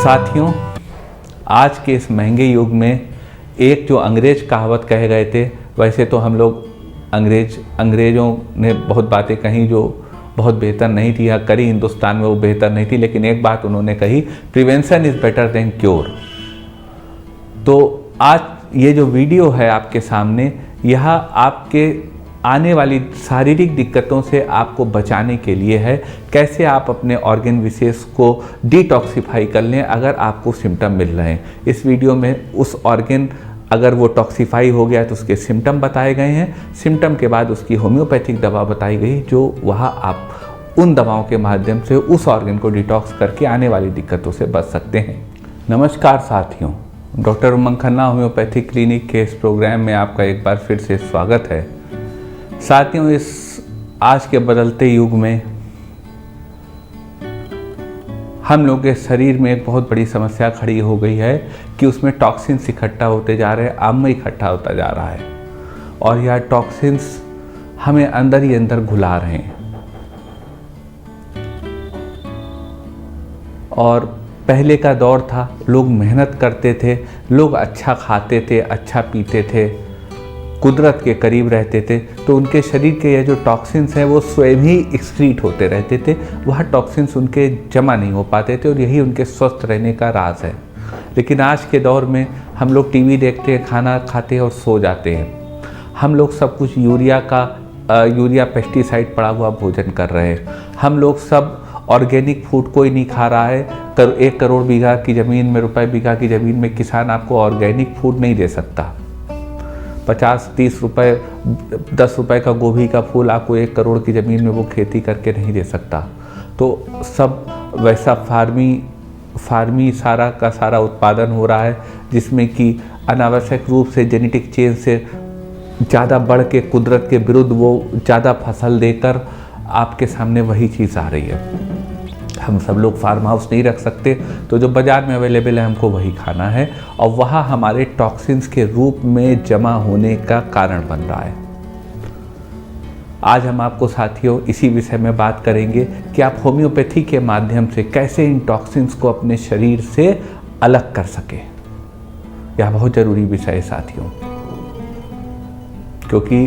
साथियों, आज के इस महंगे युग में एक जो अंग्रेज कहावत कहे गए थे, वैसे तो हम लोग अंग्रेज़ों ने बहुत बातें कहीं जो बहुत बेहतर नहीं थी या करी हिंदुस्तान में वो बेहतर नहीं थी, लेकिन एक बात उन्होंने कही, prevention is better than cure. तो आज ये जो वीडियो है आपके सामने, यह आपके आने वाली शारीरिक दिक्कतों से आपको बचाने के लिए है। कैसे आप अपने ऑर्गन विशेष को डिटॉक्सिफाई कर लें अगर आपको सिम्टम मिल रहे हैं। इस वीडियो में उस ऑर्गन अगर वो टॉक्सिफाई हो गया तो उसके सिम्टम बताए गए हैं। सिम्टम के बाद उसकी होम्योपैथिक दवा बताई गई, जो वह आप उन दवाओं के माध्यम से उस ऑर्गन को डिटॉक्स करके आने वाली दिक्कतों से बच सकते हैं। नमस्कार साथियों, डॉक्टर उमंग खन्ना होम्योपैथिक क्लिनिक के इस प्रोग्राम में आपका एक बार फिर से स्वागत है। साथियों, इस आज के बदलते युग में हम लोग के शरीर में एक बहुत बड़ी समस्या खड़ी हो गई है कि उसमें टॉक्सिन्स इकट्ठा होते जा रहे हैं, आम इकट्ठा होता जा रहा है और यह टॉक्सिन्स हमें अंदर ही अंदर घुला रहे हैं। और पहले का दौर था, लोग मेहनत करते थे, लोग अच्छा खाते थे, अच्छा पीते थे, कुदरत के करीब रहते थे, तो उनके शरीर के ये जो टॉक्सिन्स हैं वो स्वयं ही एक्सक्रीट होते रहते थे। वह टॉक्सिन्स उनके जमा नहीं हो पाते थे और यही उनके स्वस्थ रहने का राज है। लेकिन आज के दौर में हम लोग टीवी देखते हैं, खाना खाते हैं और सो जाते हैं। हम लोग सब कुछ यूरिया पेस्टिसाइड पड़ा हुआ भोजन कर रहे हैं। हम लोग सब ऑर्गेनिक फूड कोई नहीं खा रहा है। 1 करोड़ बीघा की ज़मीन में, रुपए बीघा की ज़मीन में किसान आपको ऑर्गेनिक फूड नहीं दे सकता। 50-30 रुपए, 10 रुपए का गोभी का फूल आपको 1 करोड़ की ज़मीन में वो खेती करके नहीं दे सकता। तो सब वैसा फार्मी सारा का सारा उत्पादन हो रहा है, जिसमें कि अनावश्यक रूप से जेनेटिक चेंज से ज़्यादा बढ़ के कुदरत के विरुद्ध वो ज़्यादा फसल देकर आपके सामने वही चीज़ आ रही है। हम सब लोग फार्म हाउस नहीं रख सकते, तो जो बाज़ार में अवेलेबल है हमको वही खाना है और वह हमारे टॉक्सिन्स के रूप में जमा होने का कारण बन रहा है। आज हम आपको साथियों इसी विषय में बात करेंगे कि आप होम्योपैथी के माध्यम से कैसे इन टॉक्सिन्स को अपने शरीर से अलग कर सके। यह बहुत ज़रूरी विषय है साथियों, क्योंकि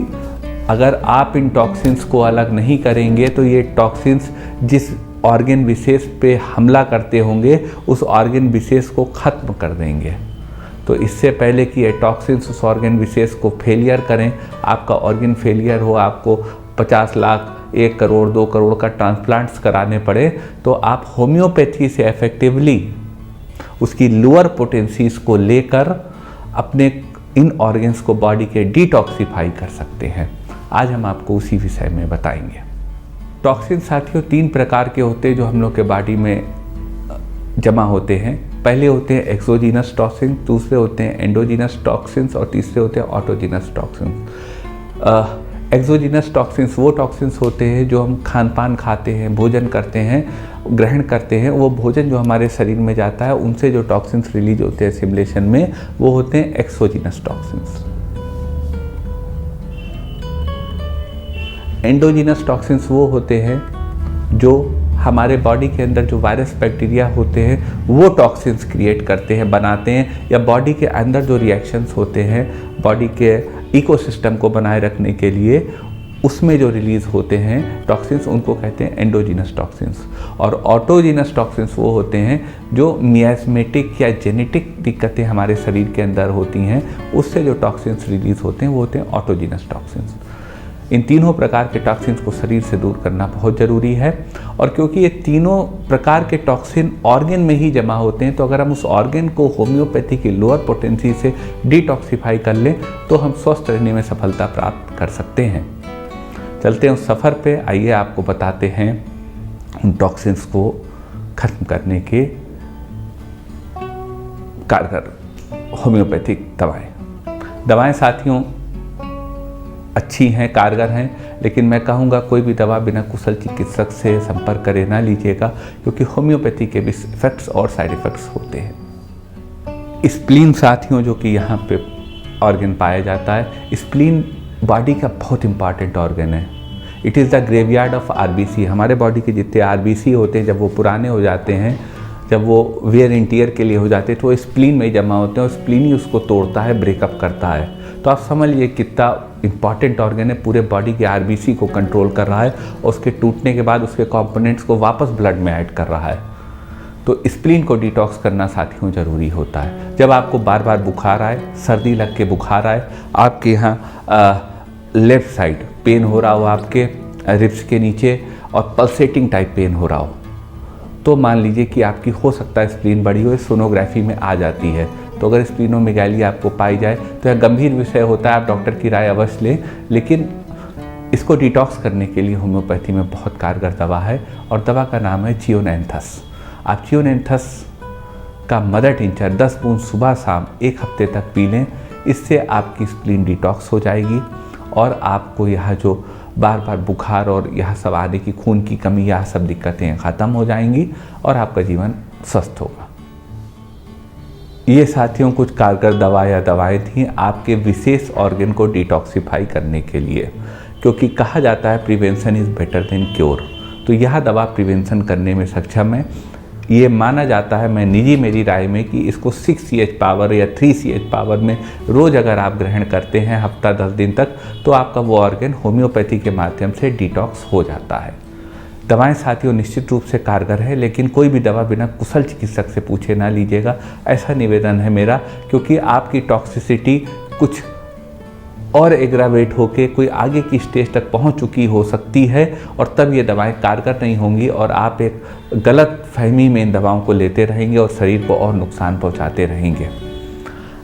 अगर आप इन टॉक्सिन्स को अलग नहीं करेंगे तो ये टॉक्सिन्स जिस ऑर्गन विशेष पे हमला करते होंगे उस ऑर्गन विशेष को ख़त्म कर देंगे। तो इससे पहले कि ये टॉक्सिन्स उस ऑर्गन विशेष को फेलियर करें, आपका ऑर्गन फेलियर हो, आपको 50 लाख, 1 करोड़, 2 करोड़ का ट्रांसप्लांट्स कराने पड़े, तो आप होम्योपैथी से इफेक्टिवली उसकी लोअर पोटेंसीज को लेकर अपने इन ऑर्गन्स को बॉडी के डिटॉक्सिफाई कर सकते हैं। आज हम आपको उसी विषय में बताएंगे। टॉक्सिन साथियों 3 प्रकार के होते हैं जो हम लोग के बॉडी में जमा होते हैं। पहले होते हैं एक्सोजीनस टॉक्सिन, दूसरे होते हैं एंडोजीनस टॉक्सिन्स और तीसरे होते हैं ऑटोजीनस टॉक्सिन्स। एक्सोजीनस टॉक्सिन्स वो टॉक्सिन्स होते हैं जो हम खान पान खाते हैं, भोजन करते हैं, ग्रहण करते हैं। वो भोजन जो हमारे शरीर में जाता है उनसे जो टॉक्सिन्स रिलीज होते हैं सिमुलेशन में, वो होते हैं एक्सोजीनस टॉक्सिन्स। एंडोजीनस टॉक्सिन्स वो होते हैं जो हमारे बॉडी के अंदर जो वायरस बैक्टीरिया होते हैं वो टॉक्सिन्स क्रिएट करते हैं, बनाते हैं, या बॉडी के अंदर जो रिएक्शंस होते हैं बॉडी के इकोसिस्टम को बनाए रखने के लिए उसमें जो रिलीज़ होते हैं टॉक्सिन्स, उनको कहते हैं एंडोजीनस टॉक्सिन्स। और ऑटोजीनस टॉक्सिन्स वो होते हैं जो मियास्मेटिक या जेनेटिक दिक्कतें हमारे शरीर के अंदर होती हैं, उससे जो टॉक्सिन्स रिलीज़ होते हैं वो होते हैं ऑटोजीनस टॉक्सिन्स। इन तीनों प्रकार के टॉक्सिन्स को शरीर से दूर करना बहुत ज़रूरी है। और क्योंकि ये तीनों प्रकार के टॉक्सिन ऑर्गन में ही जमा होते हैं, तो अगर हम उस ऑर्गन को होम्योपैथी की लोअर पोटेंसी से डिटॉक्सिफाई कर लें तो हम स्वस्थ रहने में सफलता प्राप्त कर सकते हैं। चलते हैं उस सफ़र पे, आइए आपको बताते हैं उन टॉक्सिन्स को खत्म करने के कारगर होम्योपैथिक दवाएं साथियों अच्छी हैं, कारगर हैं, लेकिन मैं कहूँगा कोई भी दवा बिना कुशल चिकित्सक से संपर्क करे ना लीजिएगा, क्योंकि होम्योपैथी के भी इफेक्ट्स और साइड इफ़ेक्ट्स होते हैं। स्प्लीन साथियों जो कि यहाँ पे ऑर्गन पाया जाता है, स्प्लीन बॉडी का बहुत इंपॉर्टेंट ऑर्गन है। It is the graveyard of RBC. हमारे बॉडी के जितने आरबीसी होते हैं जब वो पुराने हो जाते हैं, जब वो वेयर एंड टियर के लिए हो जाते हैं तो वो स्प्लीन में जमा होते हैं और स्प्लीन ही उसको तोड़ता है, ब्रेकअप करता है। तो आप समझ लीजिए कितना इंपॉर्टेंट ऑर्गन है, पूरे बॉडी के आरबीसी को कंट्रोल कर रहा है और उसके टूटने के बाद उसके कंपोनेंट्स को वापस ब्लड में ऐड कर रहा है। तो स्प्लीन को डिटॉक्स करना साथियों ज़रूरी होता है। जब आपको बार बार बुखार आए, सर्दी लग के बुखार आए, आपके यहाँ लेफ़्ट साइड पेन हो रहा हो, आपके रिब्स के नीचे और पल्सेटिंग टाइप पेन हो रहा हो, तो मान लीजिए कि आपकी हो सकता है स्प्लीन बड़ी हो, सोनोग्राफी में आ जाती है। तो अगर स्प्लीनोमेगाली आपको पाई जाए तो यह गंभीर विषय होता है, आप डॉक्टर की राय अवश्य लें। लेकिन इसको डिटॉक्स करने के लिए होम्योपैथी में बहुत कारगर दवा है और दवा का नाम है जियोनेंथस। आप जियोनेंथस का मदर टिंचर 10 बूंद सुबह शाम 1 हफ्ते तक पी लें। इससे आपकी स्प्लीन डिटॉक्स हो जाएगी और आपको यह जो बार बार बुखार और यह सब आने की, खून की कमी, यह सब दिक्कतें ख़त्म हो जाएंगी और आपका जीवन स्वस्थ होगा। ये साथियों कुछ कारगर दवाएं थीं आपके विशेष ऑर्गन को डिटॉक्सिफाई करने के लिए, क्योंकि कहा जाता है prevention is better than cure. तो यह दवा प्रिवेंशन करने में सक्षम है। ये माना जाता है, मेरी राय में, कि इसको 6 पावर या 3 पावर में रोज़ अगर आप ग्रहण करते हैं हफ्ता 10 दिन तक, तो आपका वो ऑर्गन होम्योपैथी के माध्यम से डिटॉक्स हो जाता है। दवाएं साथियों निश्चित रूप से कारगर है, लेकिन कोई भी दवा बिना कुशल चिकित्सक से पूछे ना लीजिएगा, ऐसा निवेदन है मेरा, क्योंकि आपकी टॉक्सिसिटी कुछ और एग्रावेट होके कोई आगे की स्टेज तक पहुंच चुकी हो सकती है और तब ये दवाएं कारगर नहीं होंगी और आप एक गलत फहमी में इन दवाओं को लेते रहेंगे और शरीर को और नुकसान पहुंचाते रहेंगे।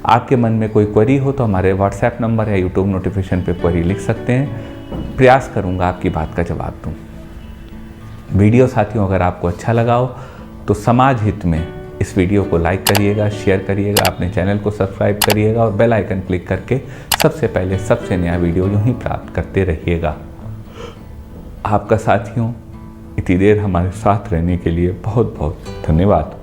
आपके मन में कोई क्वेरी हो तो हमारे व्हाट्सएप नंबर या यूट्यूब नोटिफिकेशन पे क्वेरी लिख सकते हैं, प्रयास करूंगा आपकी बात का जवाब दूं। वीडियो साथियों अगर आपको अच्छा लगा हो तो समाज हित में इस वीडियो को लाइक करिएगा, शेयर करिएगा, अपने चैनल को सब्सक्राइब करिएगा और बेल आइकन क्लिक करके सबसे पहले सबसे नया वीडियो यूं ही प्राप्त करते रहिएगा। आपका साथियों इतनी देर हमारे साथ रहने के लिए बहुत बहुत धन्यवाद।